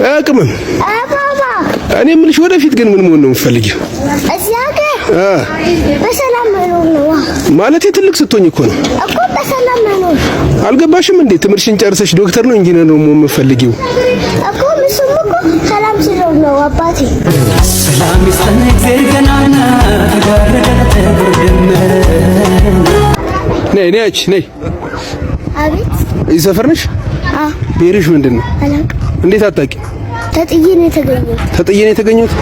አቅምም አባባ እኔ የምልሽ ወደፊት ግን ምን መሆን ነው የምትፈልጊው? እዚያገ በሰላም መኖር ነው ማለት ትልቅ ስትሆኝ እኮ ነው እኮ በሰላም መኖር። አልገባሽም እንዴ? ትምህርትሽን ጨርሰሽ ዶክተር ነው ኢንጂነር ነው የምትፈልጊው እኮ ምንም እኮ ሰላም ሲለው ነው አባቴ። ሰላም ይስጠን ገናና ተጋረደ ብርድም ነይ አቤት ይሰፈር ነሽ? ብሄርሽ ምንድን ነው? አላውቅም። እንዴት አታውቂም? ተጥዬ ነው የተገኘሁት።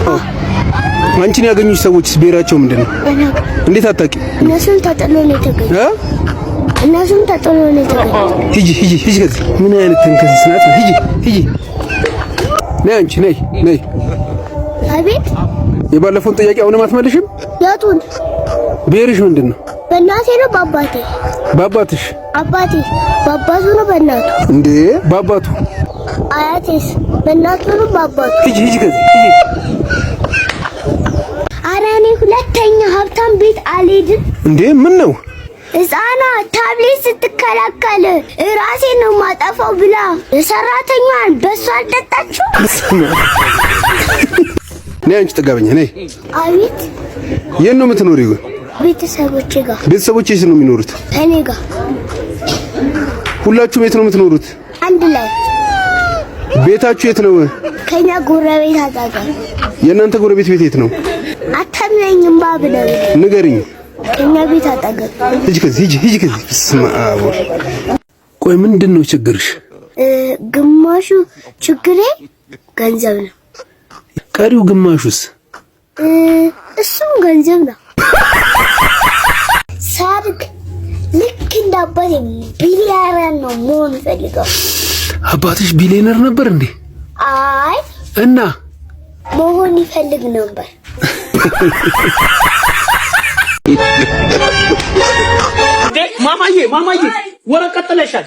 አንቺን ያገኙሽ ሰዎችስ ብሄራቸው ምንድን ነው? አላውቅም። እንዴት አታውቂም? እነሱም ተጥሎ ነው የተገኘሁት። ሂጂ ከዚህ ምን አይነት ተንከሲስ ናት? ሂጂ ነይ አንቺ ነይ። አቤት። የባለፈውን ጥያቄ አሁንም አትመልሽም? ያቱን ብሄርሽ ምንድን ነው? በእናቴ ነው በአባቴ? በአባትሽ? አባቴ በአባቱ ነው በእናቱ? እንዴ በአባቱ። አያቴስ በእናቱ ነው በአባቱ? ሂጂ ከዚህ ኧረ እኔ ሁለተኛ ሀብታም ቤት አልሄድም። እንዴ ምን ነው? ሕፃኗ ታብሌት ስትከላከል ራሴን ነው ማጠፋው ብላ ሰራተኛዋን በሷ አልጠጣችሁ? ነይ አንቺ ጥጋበኛ ነይ። አቤት። የት ነው የምትኖሪው? ቤተሰቦቼ ጋር። ቤተሰቦችሽ ነው የሚኖሩት? እኔ ጋር። ሁላችሁም የት ነው የምትኖሩት? አንድ ላይ። ቤታችሁ የት ነው? ከኛ ጎረቤት አጠገብ። የእናንተ ጎረቤት ቤት የት ነው? አታምነኝም ባብለው ንገሪኝ። ከኛ ቤት አጠገብ። ሂጂ ከዚህ በስመ አብ። ቆይ ምንድን ነው ችግርሽ? ግማሹ ችግሬ ገንዘብ ነው። ቀሪው ግማሹስ? እሱም ገንዘብ ነው። ሳድግ ልክ እንደ አባቴ ቢሊየነር ነው መሆን ፈልገው። አባትሽ ቢሊየነር ነበር እንዴ? አይ እና መሆን ይፈልግ ነበር። ማማዬ ወረቀት ጥለሻል።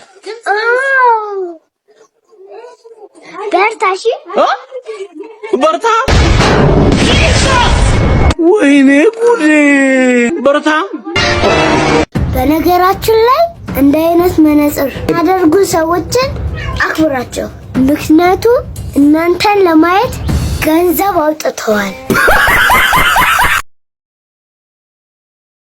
በርታሽ በርታ። ወይኔ ጉዴ በርታ። በነገራችን ላይ እንደ አይነት መነጽር ያደርጉ ሰዎችን አክብራቸው። ምክንያቱም እናንተን ለማየት ገንዘብ አውጥተዋል።